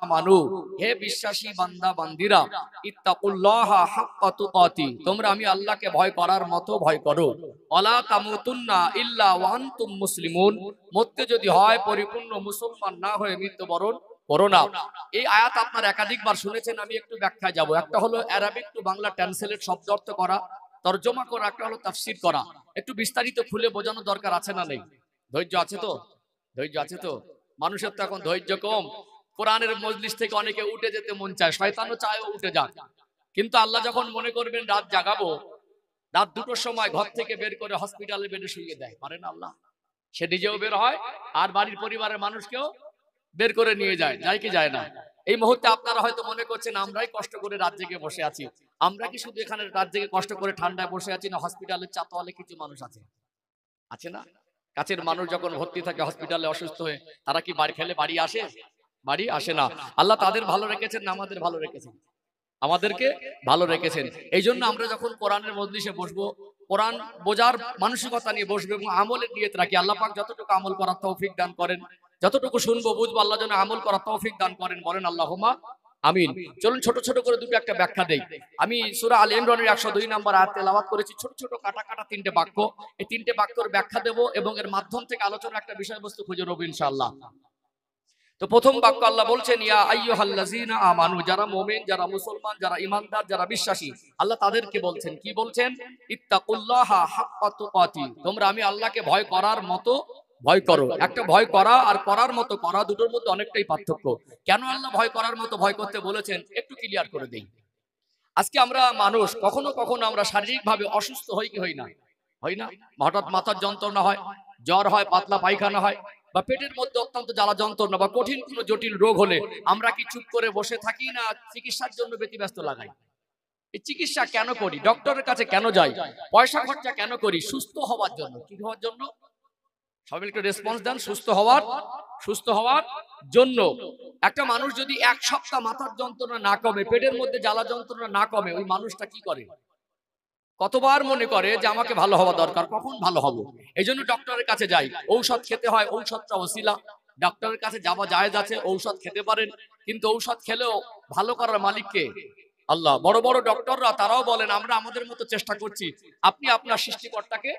আমানু, হে বিশ্বাসী বান্দা বান্দিরা, ইত্তাকুল্লাহা হাক্কা তুকাতি, তোমরা আমি আল্লাহকে ভয় করার মতো ভয় করো। ওয়ালা তামুতুন্না ইল্লা ওয়া আনতুম মুসলিমুন, মরতে যদি হয় পরিপূর্ণ মুসলমান না হয়ে মৃত্যুবরণ করো না। এই আয়াত আপনারা একাধিকবার শুনেছেন, আমি একটু ব্যাখ্যায় যাব। একটা হলো অ্যারাবিক টু বাংলা ট্রান্সলেট, শব্দ অর্থ করা, তরজমা করা, একটা হলো তাফসীর করা। একটু বিস্তারিত খুলে বোঝানো দরকার আছে না নেই? ধৈর্য আছে তো? ধৈর্য আছে তো? মানুষের তো এখন ধৈর্য কম। কোরআনের মজলিস থেকে অনেকে উঠে যেতে মন চায়, শয়তানও চায় উঠে যাক, কিন্তু আল্লাহ যখন মনে করবেন রাত জাগাবো, রাত 2টোর সময় ঘর থেকে বের করে হসপিটালে বেডে শুইয়ে দেয়, পারেন আল্লাহ? সে নিজেও বের হয় আর বাড়ির পরিবারের মানুষকেও বের করে নিয়ে যায়, যায় কি যায় না? এই মুহূর্তে আপনারা হয়তো মনে করছেন আমরাই কষ্ট করে রাত জেগে বসে আছি। আমরা কি শুধু এখানে রাত জেগে কষ্ট করে ঠান্ডায় বসে আছি, না হসপিটালের চাতওয়ালে কিছু মানুষ আছে? আছে না? কাছের মানুষ যখন ভর্তি থাকে হসপিটালে অসুস্থ হয়ে, তারা কি বাড়ি ফেলে বাড়ি আসে? বাড়ি আসে না। আল্লাহ তাদের ভালো রেখেছেন না আমাদের ভালো রেখেছেন? আমাদেরকে ভালো রেখেছেন। এই জন্য আমরা যখন কোরআনের মজলিসে বসবো, কোরআন বোঝার মানসিকতা নিয়ে বসবো এবং আমলের নিয়ত রাখি। আল্লাহ পাক যতটুকু আমল করার তৌফিক দান করেন, যতটুকু শুনবো বুঝবো, আল্লাহ যেন আমল করার তৌফিক দান করেন, বলেন আল্লাহুম্মা আমিন। চলুন ছোট ছোট করে দুটো একটা ব্যাখ্যা দেই। আমি সূরা আলে ইমরানের 102 নম্বর আয়াত তেলাওয়াত করেছি, ছোট ছোট কাটা কাটা 3টে বাক্য। এই 3টে বাক্যের ব্যাখ্যা দেব এবং এর মাধ্যম থেকে আলোচনার একটা বিষয়বস্তু খুঁজে নেব ইনশাআল্লাহ। তো প্রথম বাক্য আল্লাহ বলছেন, ইয়া আইয়ুহাল্লাযীনা আমানু, যারা মুমিন, যারা মুসলমান, যারা ঈমানদার, যারা বিশ্বাসী, আল্লাহ তাদেরকে বলছেন, কি বলছেন? ইত্তাকুল্লাহা হাক্কা তুকাতি, তোমরা আমি আল্লাহকে ভয় করার মতো ভয় করো। একটা ভয় করা আর করার মতো করা, দুটোর মধ্যে অনেকটাই পার্থক্য। কেন আল্লাহ ভয় করার মতো ভয় করতে বলেছেন একটু ক্লিয়ার করে দেই। আজকে আমরা মানুষ কখনো কখনো আমরা শারীরিকভাবে অসুস্থ হই কি হই না? হয় না? হঠাৎ মাথার যন্ত্রণা হয়, জ্বর হয়, পাতলা পায়খানা হয়, বা পেটের মধ্যে অত্যন্ত জ্বালা যন্ত্রণা বা কঠিন কোনো জটিল রোগ হলে আমরা কি চুপ করে বসে থাকি, না চিকিৎসার জন্য ব্যতিব্যস্ত লাগাই? এই চিকিৎসা কেন করি? ডক্টরের কাছে কেন যাই? পয়সা খরচা কেন করি? সুস্থ হওয়ার জন্য। কি হওয়ার জন্য? সবাই একটু রেসপন্স দেন। সুস্থ হওয়ার জন্য। একটা মানুষ যদি 1 সপ্তাহ মাথার যন্ত্রণা না কমে, পেটের মধ্যে জ্বালা যন্ত্রণা না কমে, ওই মানুষটা কি করে? কতবার মনে করে যে আমাকে ভালো হওয়া দরকার, কখন ভালো হব? এই জন্য ডক্টরের কাছে যাই। ঔষধ খেতে হয়, ঔষধটা ওসিলা। ডক্টরের কাছে যাওয়া জায়েজ আছে, ঔষধ খেতে পারেন, কিন্তু ঔষধ খেলেও ভালো করার মালিক কে? আল্লাহ। বড় বড় ডক্টররা তারাও বলেন আমরা আমাদের মতো চেষ্টা করছি, আপনি আপনার সৃষ্টিকর্তাকে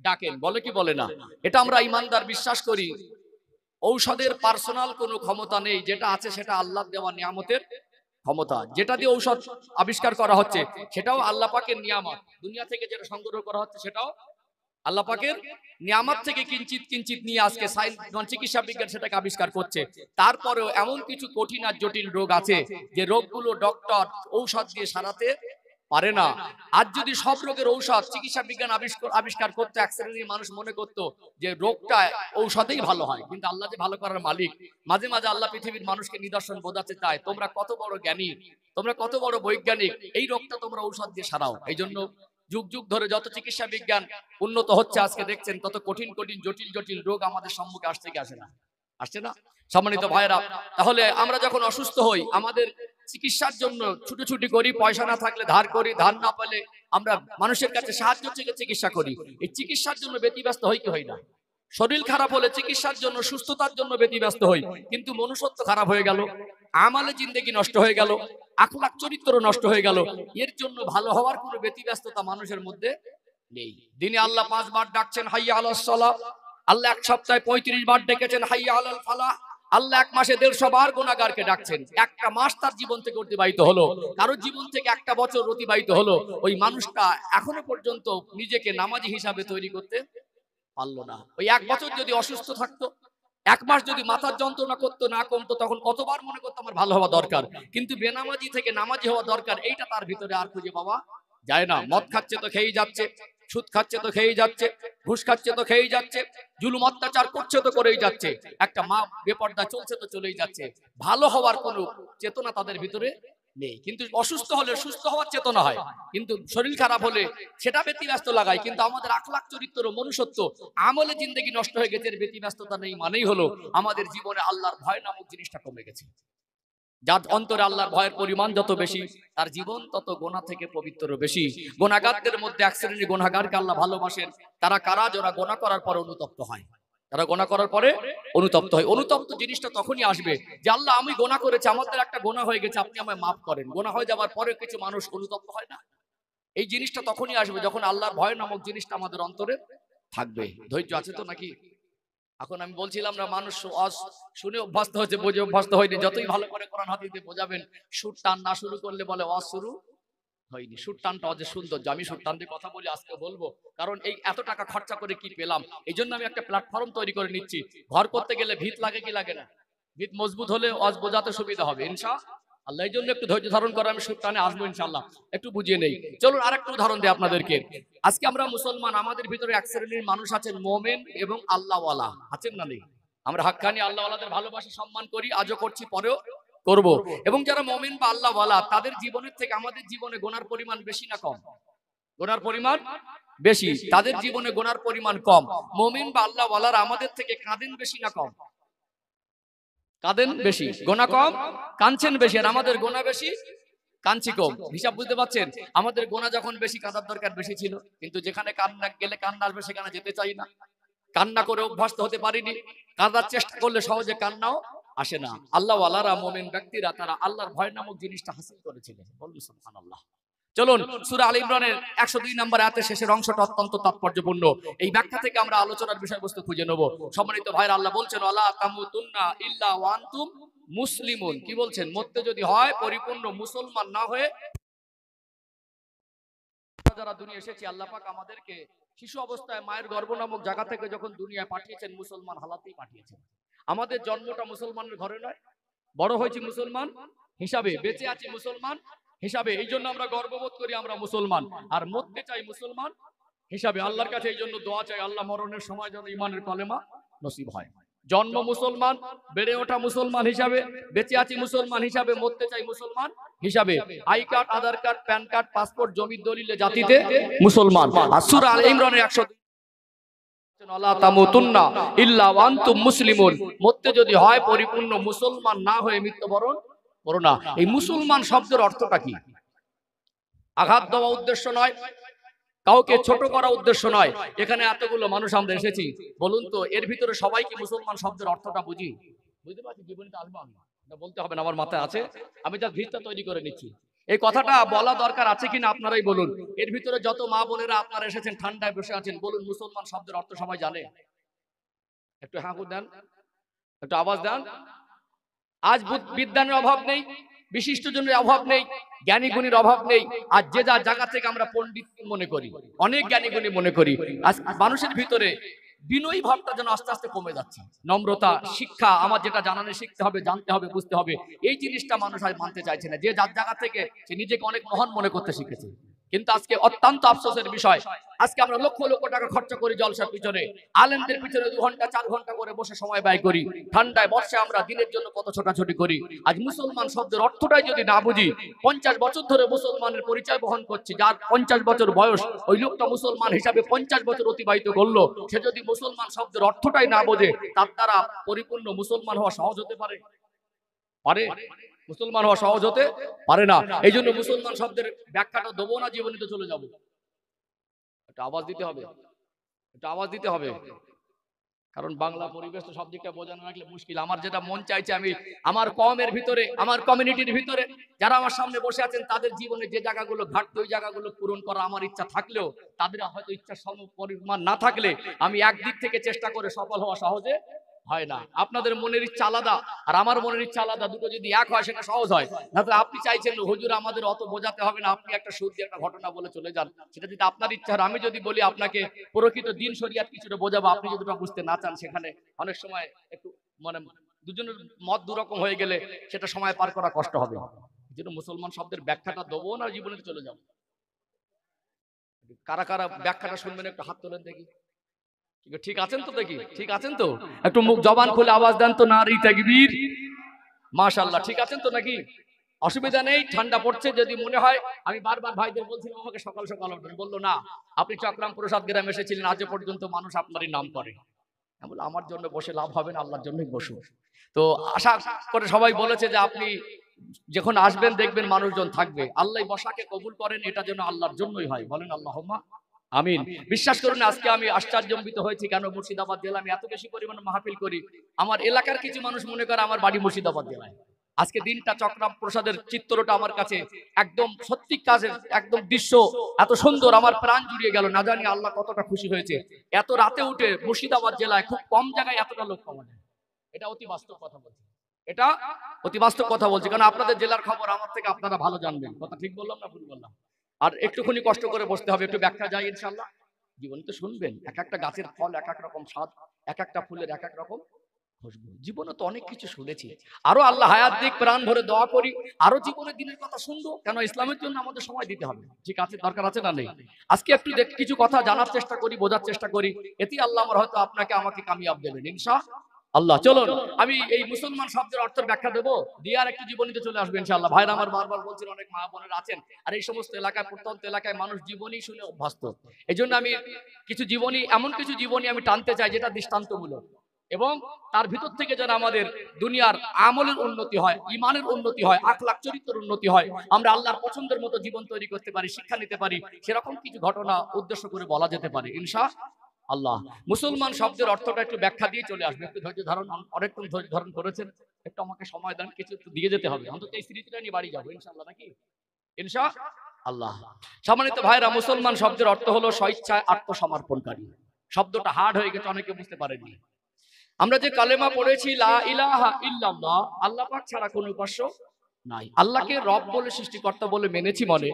ডাকেন, বলে কি বলে না? এটা আমরা ঈমানদার বিশ্বাস করি। ঔষধের পার্সোনাল কোনো ক্ষমতা নেই, যেটা আছে সেটা আল্লাহ দেওয়া নিয়ামতের ক্ষমতা। যেটা দিয়ে ঔষধ আবিষ্কার করা হচ্ছে সেটাও আল্লাহ পাকের নিয়ামত। দুনিয়া থেকে যেটা সংগ্রহ করা হচ্ছে সেটাও আল্লাহ পাকের নিয়ামত থেকে কিঞ্চিত কিঞ্চিত নিয়ে আজকে চিকিৎসা বিজ্ঞান সেটাকে আবিষ্কার করছে। তারপরেও এমন কিছু কঠিন আর জটিল রোগ আছে যে রোগগুলো ডক্টর ঔষধ দিয়ে সারাতে পারে না। আজ যদি সব রোগের ঔষধ চিকিৎসা বিজ্ঞান আবিষ্কার করতে, এক শ্রেণীর মানুষ মনে করতো যে রোগটা ঔষধেই ভালো হয়, কিন্তু আল্লাহ যে ভালো করার মালিক। মাঝে মাঝে আল্লাহ পৃথিবীর মানুষকে নিদর্শন বোঝাতে চায়, তোমরা কত বড় জ্ঞানী, তোমরা কত বড় বৈজ্ঞানিক, এই রোগটা তোমরা ঔষধ দিয়ে সারাও। এই জন্য যুগ যুগ ধরে যত চিকিৎসা বিজ্ঞান উন্নত হচ্ছে, আজকে দেখছেন তত কঠিন কঠিন জটিল জটিল রোগ আমাদের সম্মুখে আসছে কি আসে না? আসছে না? সম্মানিত ভাইরা, তাহলে আমরা যখন অসুস্থ হই, আমাদের চিকিৎসার জন্য ছুটোছুটি করি, পয়সা না থাকলে ধার করি, ধার না পেলে আমরা মানুষের কাছে সাহায্য চেয়ে চিকিৎসা করি। এই চিকিৎসার জন্য ব্যতিব্যস্ত হই কি হই না? শরীর খারাপ হলে চিকিৎসার জন্য, সুস্থতার জন্য ব্যতিব্যস্ত হই, কিন্তু মনুষ্যত্ব খারাপ হয়ে গেল, আমালে জিন্দেগি নষ্ট হয়ে গেল, আখলাক চরিত্র নষ্ট হয়ে গেল। এর জন্য ভালো হওয়ার কোনো ব্যতিব্যস্ততা মানুষের মধ্যে নেই। দিনে আল্লাহ 5 বার ডাকছেন হাইয়া আলাস সালাহ, আল্লাহ এক সপ্তাহে 35 বার ডেকেছেন হাইয়া আলাল ফালাহ, আল্লাহ এক মাসে 150 বার গুনাহগারকে ডাকছেন। একটা মাস তার জীবন থেকে অতিবাহিত হলো, কারো জীবন থেকে একটা বছর অতিবাহিত হলো, ওই মানুষটা এখনো পর্যন্ত নিজেকে নামাজি হিসাবে তৈরি করতে পারলো না। ওই 1 বছর যদি অসুস্থ থাকতো, 1 মাস যদি মাথার যন্ত্রণা করতো না কমতো, তখন কতবার মনে করতো আমার ভালো হওয়া দরকার, কিন্তু বেনামাজি থেকে নামাজি হওয়া দরকার, এইটা তার ভিতরে আর খুঁজে পাওয়া যায় না। মদ খাচ্ছে তো খেয়েই যাচ্ছে, সুদ খাচ্ছে তো খেয়েই যাচ্ছে, ঘুষ খাচ্ছে তো খেয়েই যাচ্ছে, জুলুম অত্যাচার করছে তো করেই যাচ্ছে, একটা মা বেপর্দা চলছে তো চলেই যাচ্ছে। ভালো হওয়ার কোনো চেতনা তাদের ভিতরে নেই। কিন্তু অসুস্থ হলে সুস্থ হওয়ার চেতনা হয়, কিন্তু শরীর খারাপ হলে সেটা ব্যতিব্যস্ত লাগায়। কিন্তু আমাদের আখলাক চরিত্র, মনুষ্যত্ব, আমলে জিন্দেগি নষ্ট হয়ে গেছে। ব্যতিব্যস্ততা নেই মানেই হলো আমাদের জীবনে আল্লাহর ভয় নামক জিনিসটা কমে গেছে। যার অন্তরে আল্লাহর ভয়ের পরিমাণ যত বেশি, তার জীবন তত গোনা থেকে পবিত্র বেশি। গুনাহগারদের মধ্যে এক শ্রেণীর গুনাহগারকে আল্লাহ ভালোবাসেন। তারা কারা? যারা গোনা করার পর অনুতপ্ত হয়। তারা গোনা করার পরে অনুতপ্ত হয়। অনুতপ্ত জিনিসটা তখনই আসবে যে আল্লাহ আমি গোনা করেছি, আমাদের একটা গোনা হয়ে গেছে, আপনি আমায় মাফ করেন। গোনা হয়ে যাওয়ার পরে কিছু মানুষ অনুতপ্ত হয় না? এই জিনিসটা তখনই আসবে যখন আল্লাহর ভয় নামক জিনিসটা আমাদের অন্তরে থাকবে। ধৈর্য আছে তো নাকি? এখন আমি বলছিলাম না, মানুষ শুনে অভ্যস্ত হয়েছে, বুঝে অভ্যস্ত হয়নি। যতই ভালো করে কোরআন হাদিসে বোঝাবেন, সুর টান না শুরু করলে বলে ওয়াজ শুরু হয়নি। সুর টানটা যে সৌন্দর্য, আমি সুর টান দিয়ে কথা বলি, আজকে বলবো, কারণ এই এত টাকা খরচা করে কি পেলাম, এই জন্য আমি একটা প্ল্যাটফর্ম তৈরি করে নিচ্ছি। ঘর করতে গেলে ভিত লাগে কি লাগে না? ভিত মজবুত হলে ওয়াজ বোঝাতে সুবিধা হবে ইনশাআল্লাহ। এই জন্য একটু ধৈর্য ধারণ করে আমি সুর টানে আসবো ইনশাআল্লাহ। একটু বুঝিয়ে নেই, চলুন আরেকটু উদাহরণ দিই আপনাদেরকে। আজকে আমরা মুসলমান, আমাদের ভিতরে এক শ্রেণীর মানুষ আছেন মোমেন এবং আল্লাহওয়ালা, আছেন না নেই? আমরা হাক্কানি আল্লাহওয়ালাদের ভালোবাসি, সম্মান করি, আজও করছি, পরেও করব। এবং যারা মুমিন বা আল্লাহওয়ালা, তাদের জীবনের থেকে আমাদের জীবনে গুনার পরিমাণ বেশি না কম? গুনার পরিমাণ বেশি, তাদের জীবনে গুনার পরিমাণ কম। মুমিন বা আল্লাহওয়ালারা আমাদের থেকে কাঁদেন বেশি না কম? কাঁদেন বেশি, গোনা কম, কাঁদছেন বেশি। আর আমাদের গোনা বেশি, কাঁদছি কম। হিসাব বুঝতে পারছেন? আমাদের গোনা যখন বেশি, কাঁদার দরকার বেশি ছিল, কিন্তু যেখানে কান্না গেলে কান্না আসবে সেখানে যেতে চাই না। কান্না করে অভ্যস্ত হতে পারিনি, কাঁদার চেষ্টা করলে সহজে কান্নাও আসে না। আল্লাহওয়ালারা, মুমিন ব্যক্তিরা, তারা আল্লাহর ভয় নামক জিনিসটা হাসিল করেছিলেন। বলুন সুবহানাল্লাহ। চলুন সূরা আল ইমরানের 102 নম্বর আয়াতের শেষের অংশটা অত্যন্ত তাৎপর্যপূর্ণ। এই ব্যাখ্যা থেকে আমরা আলোচনার বিষয়বস্তু খুঁজে নেব। সম্মানিত ভাইরা, আল্লাহ বলছেন ওয়ালা তামুতুন্না ইল্লা ওয়া আনতুম মুসলিমুন। কি বলছেন? মরতে যদি হয় পরিপূর্ণ মুসলমান না হয়ে। যারা দুনিয়া এসেছি, আল্লাহ পাক আমাদেরকে শিশু অবস্থায় মায়ের গর্ভ নামক জায়গা থেকে যখন দুনিয়ায় পাঠিয়েছেন, মুসলমান হালাতেই পাঠিয়েছেন। আমাদের জন্মটা মুসলমানের ঘরে নয়, বড় হয়েছি মুসলমান হিসাবে, বেঁচে আছি মুসলমান হিসাবে। এই জন্য আমরা গর্ববোধ করি আমরা মুসলমান, আর মরতে চাই মুসলমান হিসাবে। আল্লাহর কাছে এই জন্য দোয়া চাই, আল্লাহ মরণের সময় যেন ঈমানের কলেমা নসিব হয়। জন্ম মুসলমান, বেড়ে ওঠা মুসলমান হিসাবে, বেঁচে আছি মুসলমান হিসাবে, মরতে চাই মুসলমান হিসাবে। I card, Aadhaar card, pan card, passport, জমির দলিলে জাতিতে মুসলমান। আর সূরা আল ইমরানের 100 ওয়ালা তামুতুন্না ইল্লা ওয়া আনতুম মুসলিমুন। মরতে যদি হয় পরিপূর্ণ মুসলমান না হয়ে মৃত্যুবরণ করো না। এই মুসলমান শব্দের অর্থটা কি? আঘাত দেওয়া উদ্দেশ্য নয়, কাউকে ছোট করা উদ্দেশ্য নয়। এখানে এতগুলো মানুষ আমরা এসেছি, বলুন তো এর ভিতরে সবাই কি মুসলমান শব্দের অর্থটা বুঝি? বুঝতে পারছি? জীবনে তো আসবো আমি, বলতে হবে না, আমার মাথায় আছে, আমি যা ভিতটা তৈরি করে নিচ্ছি। এই কথাটা বলা দরকার আছে কিনা আপনারাই বলুন। এর ভিতরে যত মা বোনেরা আপনারা এসেছেন, ঠান্ডায় বসে আছেন, বলুন মুসলমান শব্দের অর্থ সবাই জানে? একটু হাঁকু দেন, একটু আওয়াজ দেন। আজ বিদ্যানের অভাব নেই, বিশিষ্ট জনের অভাব নেই, জ্ঞানী গুণীর অভাব নেই। আর যে যা জায়গা থেকে আমরা পণ্ডিত মনে করি, অনেক জ্ঞানী গুণী মনে করি, আজ মানুষের ভিতরে বিনয়ী ভাবটা যেন আস্তে আস্তে কমে যাচ্ছে। নম্রতা, শিক্ষা, আমার যেটা জানানো শিখতে হবে, জানতে হবে, বুঝতে হবে, এই জিনিসটা মানুষ আজ মানতে চাইছে না। যে যার জায়গা থেকে সে নিজেকে অনেক মহান মনে করতে শিখেছে। কিন্তু আজকে অত্যন্ত আফসোসের বিষয়, আজকে আমরা লক্ষ লক্ষ টাকা খরচা করি জলসার পিছনে, আলেমদের পিছনে 2 ঘন্টা 4 ঘন্টা করে বসে সময় ব্যয় করি। ঠান্ডায় বর্ষায় আমরা দিনের জন্য কত ছোটাছুটি করি। আজ মুসলমান শব্দের অর্থটাই যদি না বুঝি, 50 বছর ধরে মুসলমানের পরিচয় বহন করছি, যার 50 বছর বয়স, ওই লোকটা মুসলমান হিসাবে 50 বছর অতিবাহিত করলো, সে যদি মুসলমান শব্দের অর্থটাই না বোঝে, তার দ্বারা পরিপূর্ণ মুসলমান হওয়া সহজ হতে পারে? পারে? মুসলমান হওয়া সহজ হতে পারে না। এই জন্য মুসলমান শব্দের ব্যাখ্যাটা দেবো না, জীবনীতে চলে যাবো। একটা আওয়াজ দিতে হবে, একটা আওয়াজ দিতে হবে, কারণ বাংলা পরিবেশ তো সব দিকটা বোঝানো রাখলে মুশকিল। আমার যেটা মন চাইছে, আমি আমার কমের ভিতরে, আমার কমিউনিটির ভিতরে যারা আমার সামনে বসে আছেন, তাদের জীবনে যে জায়গাগুলো ঘাটতি, ওই জায়গাগুলো পূরণ করা আমার ইচ্ছা থাকলেও, তাদের হয়তো ইচ্ছার সম পরিমাণ না থাকলে, আমি একদিক থেকে চেষ্টা করে সফল হওয়া সহজে হয় না। আপনাদের মনের ইচ্ছা আলাদা আর আমার মনের ইচ্ছা আলাদা, দুটো যদি এক হয় সেটা সহজ হয়। না তো আপনি চাইছেন হুজুর আমাদের অত বোঝাতে হবে না, আপনি একটা সুদ দিয়ে একটা ঘটনা বলে চলে যান, সেটা যদি আপনার ইচ্ছা হয়। আমি যদি বলি আপনাকে প্রকৃত দিন শরিয়াত কিছুটা বোঝাবো, আপনি যদি বুঝতে না চান, সেখানে অনেক সময় একটু মানে দুজনের মত দুরকম হয়ে গেলে সেটা সময় পার করা কষ্ট হবে। যেটা মুসলমান শব্দের ব্যাখ্যাটা দেবো না, জীবনে চলে যাবো। কারা কারা ব্যাখ্যাটা শুনবেন একটু হাত তোলেন দেখি। ঠিক আছেন তো? দেখি ঠিক আছেন তো? একটু মুখ জবান খুলে আওয়াজ দেন তো, নারী তাকবীর, মাশাআল্লাহ। ঠিক আছেন তো নাকি? অসুবিধা নেই, ঠান্ডা পড়ছে। যদি মনে হয়, আমি বারবার ভাইদের বলছিলাম আমাকে সকাল সকাল উঠবেন, বললো না আপনি চক্রাম প্রসাদ গ্রামে এসেছিলেন, আজ পর্যন্ত মানুষ আপনারই নাম করে। আমি বললাম আমার জন্য বসে লাভ হবে না, আল্লাহর জন্যই বসুন। তো আশা করে সবাই বলেছে যে আপনি যখন আসবেন দেখবেন মানুষজন থাকবে। আল্লাহ বসাকে কবুল করেন, এটা যেন আল্লাহর জন্যই হয়, বলেন আল্লাহুম্মা আমিন। বিশ্বাস করুন আজকে আমি আশ্চর্যান্বিত হয়েছি, কেন মুর্শিদাবাদ জেলা আমি এত বেশি পরিমাণে মাহফিল করি। আমার এলাকার কিছু মানুষ মনে করে আমার বাড়ি মুর্শিদাবাদ জেলায়। আজকে দিনটা চক্রাম প্রসাদের চিত্রটা আমার কাছে একদম সত্যি কাজের একদম দৃশ্য এত সুন্দর, আমার প্রাণ জুড়িয়ে গেল। না জানি আল্লাহ কতটা খুশি হয়েছে। এত রাতে উঠে মুর্শিদাবাদ জেলায় খুব কম জায়গায় এতটা লোক পাওয়া যায়। এটা অতি বাস্তব কথা বলছি, এটা অতি বাস্তব কথা বলছি, কারণ আপনাদের জেলার খবর আমার থেকে আপনারা ভালো জানবেন। কথা ঠিক বললাম না ভুল বললাম? আর একটুখানি কষ্ট করে বসতে হবে, একটু ব্যাখ্যা যায় ইনশাআল্লাহ। জীবন তো শুনবেন, এক একটা গাছের ফল এক এক রকম স্বাদ, এক একটা ফুলের এক এক রকম খুশবু। জীবনে তো অনেক কিছু শুনেছি, আরো আল্লাহ হায়াত দিক, প্রাণ ভরে দোয়া করি আরো জীবনের দিনের কথা শুনবো, কেন ইসলামের জন্য আমাদের সময় দিতে হবে। ঠিক আছে, দরকার আছে না নেই? আজকে একটু কিছু কথা জানার চেষ্টা করি, বোঝার চেষ্টা করি, এতেই আল্লাহ আমার হয়তো আপনাকে আমাকে কামিয়াব দেবেন ইনশাআল্লাহ। চলুন আমি এই মুসলমান শব্দের অর্থের ব্যাখ্যা দেবো, দিয়ে আর একটু জীবনীতে চলে আসবে ইনশাআল্লাহ। ভাইরা আমার বারবার বলছেন, অনেক মা বোনেরা আছেন আর এই সমস্ত এলাকায়, প্রত্যন্ত এলাকায় মানুষ জীবনী শুনে অভ্যস্ত। এই জন্য আমি কিছু জীবনী, এমন কিছু জীবনী আমি টানতে চাই যেটা দৃষ্টান্তমূলক, এবং তার ভিতর থেকে যেন আমাদের দুনিয়ার আমলের উন্নতি হয়, ইমানের উন্নতি হয়, আখলাক চরিত্রের উন্নতি হয়, আমরা আল্লাহর পছন্দের মতো জীবন তৈরি করতে পারি, শিক্ষা নিতে পারি, সেরকম কিছু ঘটনা উদ্দেশ্য করে বলা যেতে পারে ইনশাআল্লাহ। মুসলমান শব্দের অর্থটা একটু ব্যাখ্যা দিয়ে চলে আসবে, একটু ধৈর্য ধারণ, অনেকক্ষণ ধৈর্য ধারণ করেছেন, একটু আমাকে সময় দেন, কিছু একটু দিয়ে যেতে হবে, অন্তত এই স্মৃতিটা নিয়ে বাড়ি যাবো ইনশাআল্লাহ, নাকি ইনশাআল্লাহ। সম্মানিত ভাইরা, মুসলমান শব্দের অর্থ হলো স্বেচ্ছায় আত্মসমর্পণকারী। শব্দটা হার্ড হয়ে গেছে, অনেকে বুঝতে পারেননি। আমরা যে কালেমা পড়েছি লা ইলাহা ইল্লাল্লাহ, আল্লাহ পাক ছাড়া কোনো উপাস্য নাই, আল্লাহকে রব বলে, সৃষ্টিকর্তা বলে মেনেছি, মনে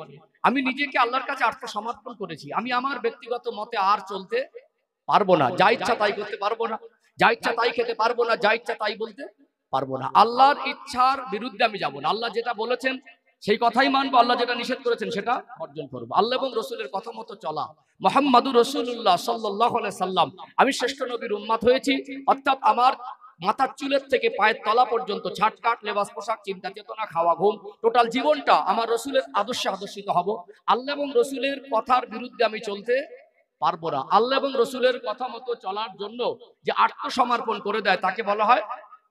আমি নিজেকে আল্লাহর কাছে আত্মসমর্পণ করেছি। আমি আমার ব্যক্তিগত মতে আর চলতে পারবো না, যা ইচ্ছা তাই করতে পারবো না, যা ইচ্ছা তাই খেতে পারবো না, যা ইচ্ছা তাই বলতে পারবো না। আল্লাহর ইচ্ছার বিরুদ্ধে আমি যাব না, আল্লাহ যেটা বলেছেন সেই কথাই মানবো, আল্লাহ যেটা নিষেধ করেছেন সেটা বর্জন করবো। আল্লাহ এবং রসুলের কথা মতো চলা, মুহাম্মাদুর রাসূলুল্লাহ সাল্লাল্লাহু আলাইহি সাল্লাম, আমি শ্রেষ্ঠ নবীর উম্মত হয়েছি, অর্থাৎ আমার মাথার চুলের থেকে পায়ের তলা পর্যন্ত ছাটকাট লেবাস, পোশাক, চিন্তা চেতনা, খাওয়া ঘুম, টোটাল জীবনটা আমার রসুলের আদর্শে আদর্শিত হব। আল্লাহ এবং রসুলের কথার বিরুদ্ধে আমি চলতে পারবো না। আল্লাহ এবং রসুলের কথা মতো চলার জন্য যে আত্মসমর্পণ করে দেয় তাকে বলা হয়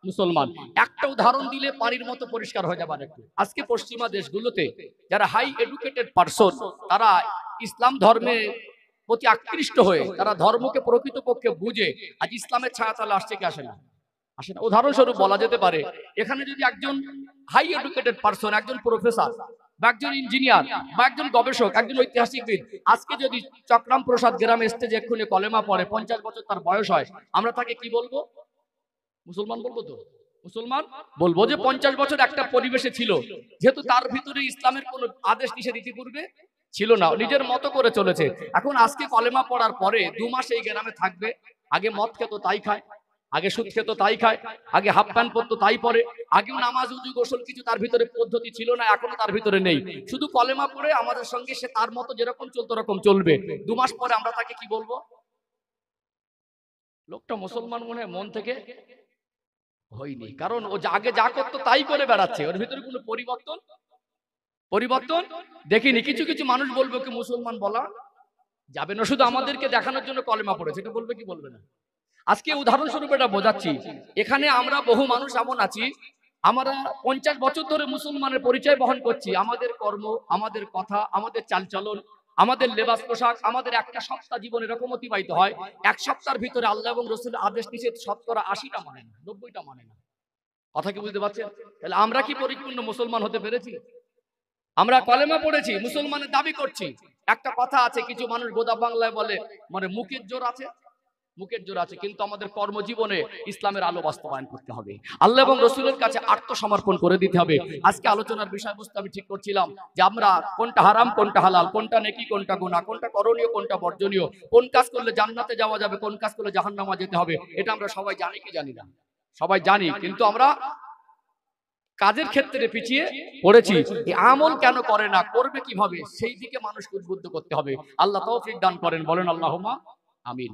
মুসলমান। একটা উদাহরণ দিলে পানির মতো পরিষ্কার হয়ে যাবে। একটু আজকে পশ্চিমা দেশগুলোতে যারা হাই এডুকেটেড পারসন, তারা ইসলাম ধর্মে প্রতি আকৃষ্ট হয়ে তারা ধর্মকে প্রকৃতপক্ষে বুঝে আজ ইসলামের ছায়াতলে আসছে কি আসে না? আসে না। উদাহরণস্বরূপ বলা যেতে পারে, এখানে যদি একজন হাই এডুকেটেড পারসন, একজন প্রফেসর বা একজন ইঞ্জিনিয়ার বা একজন গবেষক, একজন ঐতিহাসিকবিদ, আজকে যদি চক্রাম প্রসাদ গ্রামে স্টেজে এক্ষুনি কলেমা পড়ে, 50 বছর তার বয়স হয়, আমরা তাকে কি বলবো? মুসলমান বলবো তো? মুসলমান বলবো। যে 50 বছর একটা পরিবেশে ছিল, যেহেতু তার ভিতরে ইসলামের কোন আদেশ নিষেধ ইতিপূর্বে ছিল না, নিজের মতো করে চলেছে। এখন আজকে কলেমা পড়ার পরে 2 মাস এই গ্রামে থাকবে, আগে মদ খেত তাই খায়, আগে সুদ খেত তাই খায়, আগে হাফ প্যান্ট পরতো তাই পরে, আগেও নামাজ উজু গোসল কিছু তার ভিতরে পদ্ধতি ছিল না, এখনো তার ভিতরে নেই। শুধু কলেমা পড়ে আমাদের সঙ্গে সে তার মতো যেরকম চলতো ওরকম চলবে। 2 মাস পরে আমরা তাকে কি বলবো? লোকটা মুসলমান মনে হয় মন থেকে হয়নি, কারণ ও আগে যা করতো তাই করে বেড়াচ্ছে, ওর ভিতরে কোনো পরিবর্তন দেখিনি। কিছু কিছু মানুষ বলবে কি মুসলমান বলা যাবে না, শুধু আমাদেরকে দেখানোর জন্য কলেমা পড়েছে, এটা বলবে কি বলবে না? আজকে উদাহরণস্বরূপ এটা বোঝাচ্ছি, এখানে আমরা বহু মানুষ এমন আছি, আমরা 50 বছর ধরে মুসলমানের পরিচয় বহন করছি, আমাদের কর্ম, আমাদের কথা, আমাদের চালচলন, আমাদের লেবাস পোশাক, আমাদের একটা সপ্তাহ জীবন এরকম অতিবাহিত হয়, এক সপ্তাহের ভিতরে আল্লাহ এবং রসুলের আদেশ নিষেধ শতকরা 80টা মানে না, 90টা মানে না। কথা কি বুঝতে পারছেন? তাহলে আমরা কি পরিপূর্ণ মুসলমান হতে পেরেছি? আমরা কলেমা পড়েছি, মুসলমানের দাবি করছি। একটা কথা আছে, কিছু মানুষ গোদা বাংলায় বলে, মানে মুখের জোর আছে, কিন্তু আমাদের কর্মজীবনে ইসলামের আলো বাস্তবায়ন করতে হবে, আল্লাহ এবং রসুলের কাছে আত্মসমর্পণ করে দিতে হবে। আজকে আলোচনার বিষয়বস্তু আমি ঠিক করছিলাম যে আমরা কোনটা হারাম কোনটা হালাল, কোনটা নেকি কোনটা গুনাহ, কোনটা করণীয় কোনটা বর্জনীয়, কোন কাজ করলে জান্নাতে যাওয়া যাবে, কোন কাজ করলে জাহান্নামে যেতে হবে, এটা আমরা সবাই জানি কি জানি না? সবাই জানি, কিন্তু আমরা কাজের ক্ষেত্রে পিছিয়ে পড়েছি। এই আমল কেন করে না, করবে কিভাবে, সেই দিকে মানুষকে উদ্বুদ্ধ করতে হবে। আল্লাহ তৌফিক দান করেন, বলেন আল্লাহুম্মা আমিন।